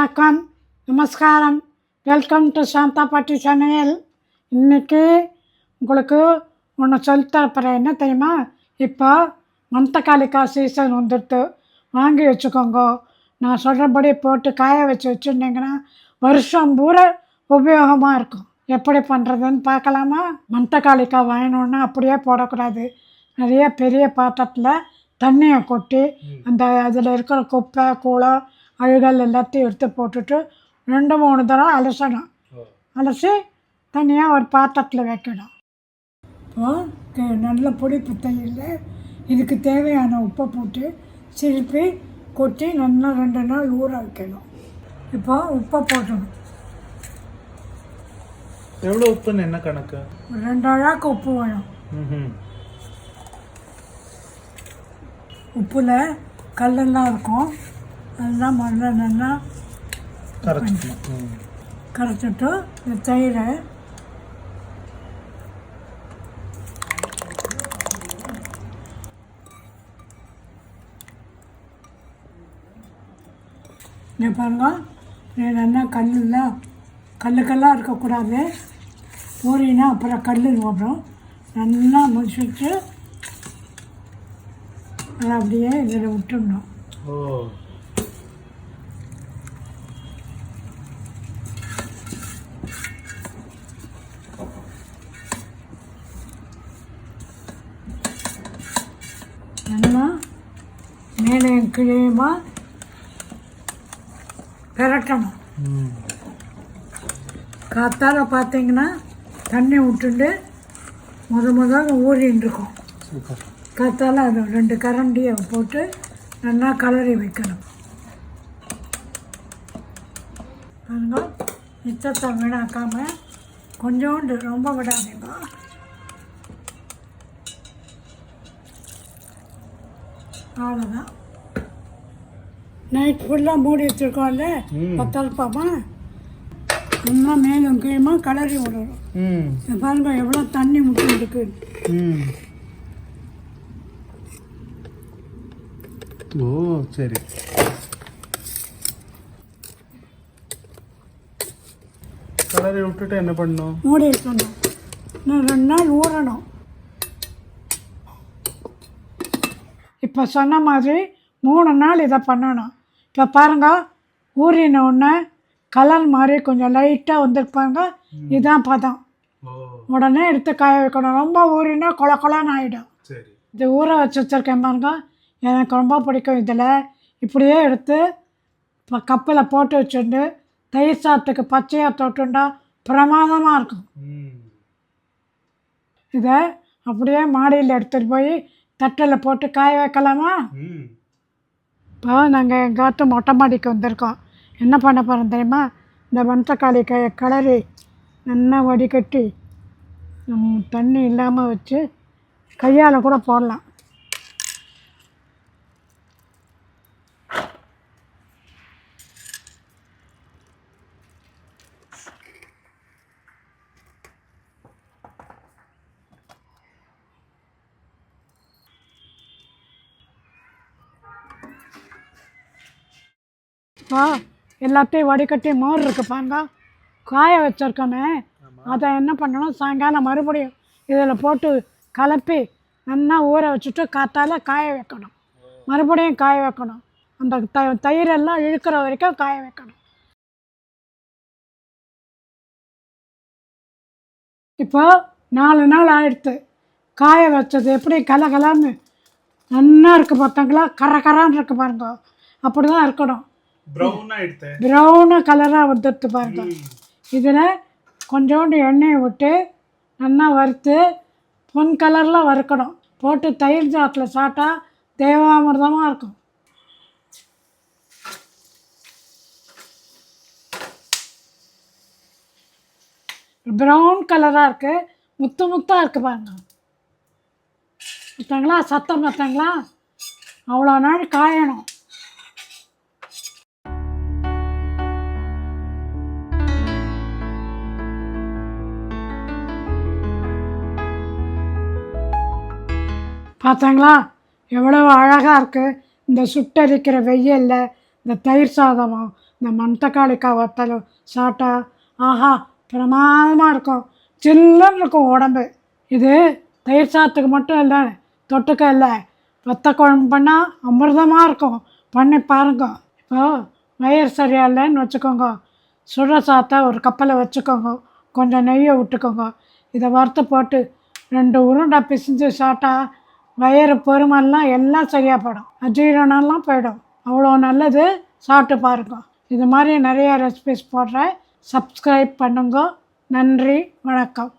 வணக்கம், நமஸ்காரம். Welcome to Shantha பாட்டி சமையல். இன்றைக்கி உங்களுக்கு ஒன்று சொல்லித்தரப்போகிறேன். என்ன தெரியுமா? இப்போ மணத்தக்காளிக்காய் சீசன் வந்துடுது, வாங்கி வச்சுக்கோங்க. நான் சொல்கிறபடி போட்டு காய வச்சுருந்தீங்கன்னா வருஷம் பூரா உபயோகமாக இருக்கும். எப்படி பண்ணுறதுன்னு பார்க்கலாமா? மணத்தக்காளிக்காய் வாங்கினோன்னா அப்படியே போடக்கூடாது. நிறைய பெரிய பாத்திரத்தில் தண்ணியை கொட்டி அந்த அதில் இருக்கிற குப்பை கூளம் அழுகல் எல்லாத்தையும் எடுத்து போட்டுட்டு 2-3 தடவை அலசணும். அலசி தனியாக ஒரு பாத்திரத்தில் வைக்கணும். இப்போது நல்ல புளிப்பு தயிரில் இதுக்கு தேவையான உப்பை போட்டு திருப்பி கொட்டி நல்லா 2 நாள் ஊற வைக்கணும். இப்போ உப்பை போட்டணும். எவ்வளோ உப்புன்னு என்ன கணக்கு? 2 அழாக்கு உப்பு வேணும். உப்பில் கல்லெல்லாம் இருக்கும், அதெல்லாம் முதல்ல நல்லா கரைச்சிட்டு இந்த தயிரை நீ பாருங்க, நீ நல்லா கல்லுக்கெல்லாம் இருக்கக்கூடாது. ஊறினா அப்புறம் கல் வரும். நல்லா முடிச்சுட்டு அதை அப்படியே இதில் விட்டுடணும். நல்லா மேலே கிழியுமா பெரட்டணும். காத்தால பார்த்தீங்கன்னா தண்ணி விட்டுண்டு முதல்ல ஊறின்னு இருக்கும். காத்தால அது 2 கரண்டியை போட்டு நல்லா கலரி வைக்கணும். பாருங்க, மிச்சத்தை வீணாக்காமல் கொஞ்சோண்டு, ரொம்ப விடாதீங்க. அவ்வளோதான். நைட் ஃபுல்லாக மூடி வச்சுருக்கோம்ல, பத்தல்பமா நல்லா மேலும் கீழமா கலரி விடணும். பாருங்க எவ்வளோ தண்ணி முட்டி இருக்கு. ஓ சரி. கலரி விட்டுட்டு என்ன பண்ணணும்? மூடி வைக்கணும். இன்னும் 2 நாள் ஊறணும். இப்போ சொன்ன மாதிரி 3 நாள் இதை பண்ணணும். இப்போ பாருங்க, ஊறின உடனே கலர் மாதிரி கொஞ்சம் லைட்டாக வந்துருப்பாங்க. இதுதான் பதம். உடனே எடுத்து காய வைக்கணும். ரொம்ப ஊறினா கொலன்னு ஆகிடும். இது ஊற வச்சுருக்கேன் பாருங்க, எனக்கு ரொம்ப பிடிக்கும். இதில் இப்படியே எடுத்து இப்போ கப்பில் போட்டு வச்சுட்டு தயிர் சாதத்துக்கு பச்சையாக தொட்டுண்டா பிரமாதமாக இருக்கும். இதை அப்படியே மாடியில் எடுத்துகிட்டு போய் தட்டில் போட்டு காய வைக்கலாமா? இப்போ நாங்கள் எங்காட்டு மொட்டை மாடிக்கு வந்திருக்கோம். என்ன பண்ண போகிறோம் தெரியுமா? இந்த மணத்தக்காளி கலரி நல்லா வடிகட்டி தண்ணி இல்லாமல் வச்சு கையால் கூட போடலாம். இப்போ எல்லாத்தையும் வடிகட்டி மோர் இருக்கு பாருங்க, காய வச்சுருக்கோமே, அதை என்ன பண்ணணும், சாயங்காலம் மறுபடியும் இதில் போட்டு கலப்பி நல்லா ஊற வச்சுட்டு காத்தால காய வைக்கணும். மறுபடியும் காய வைக்கணும். அந்த தயிரெல்லாம் இழுக்கிற வரைக்கும் காய வைக்கணும். இப்போ 4 நாள் ஆயிடுத்து காய வச்சது. எப்படி கலகலான்னு நல்லா இருக்குது பார்த்தீங்களா? கரான்னு இருக்குது பாருங்க. அப்படி தான் இருக்கணும். ப்ரௌனு கலராக வந்துடுது பாருங்க. இதில் கொஞ்சோண்டு எண்ணெயை விட்டு நல்லா வறுத்து பொன் கலரில் வறுக்கணும். போட்டு தயிர் சாத்தில் சாப்பிட்டா தேவாமிர்தமாக இருக்கும். ப்ரௌன் கலராக இருக்குது, முத்தாக இருக்குது பாருங்க. பார்த்தீங்களா சத்தம்? பார்த்தீங்களா? அவ்வளோ நாள் காயணும். பார்த்தாங்களா எவ்வளோ அழகாக இருக்குது. இந்த சுட்டரிக்கிற வெயிலில் இந்த தயிர் சாதமும் இந்த மணத்தக்காளிக்காய் வத்தல் சாப்பிட்டா ஆஹா பிரமாதமாக இருக்கும். சில்லுன்னு இருக்கும் உடம்பு. இது தயிர் சாதத்துக்கு மட்டும் இல்லை, தொட்டுக்க இல்லை, வத்த குழம்பு பண்ணால் அமிர்தமாக இருக்கும். பண்ணி பாருங்க. இப்போ வயிறு சரியில்லைன்னு வச்சுக்கோங்க, சுட சாத்தை ஒரு கப்பில் வச்சுக்கோங்க, கொஞ்சம் நெய்யை விட்டுக்கோங்க, இதை வறுத்து போட்டு 2 உருண்டை பிசிஞ்சு சாப்பிட்டா வயிறு பொறுமெல்லாம் எல்லாம் சரியாக போயிடும், அஜீரணம்லாம் போயிடும். அவ்வளோ நல்லது. சாப்பிட்டு பாருங்க. இது மாதிரி நிறைய ரெசிபிஸ் போடுறேன். சப்ஸ்கிரைப் பண்ணுங்க. நன்றி, வணக்கம்.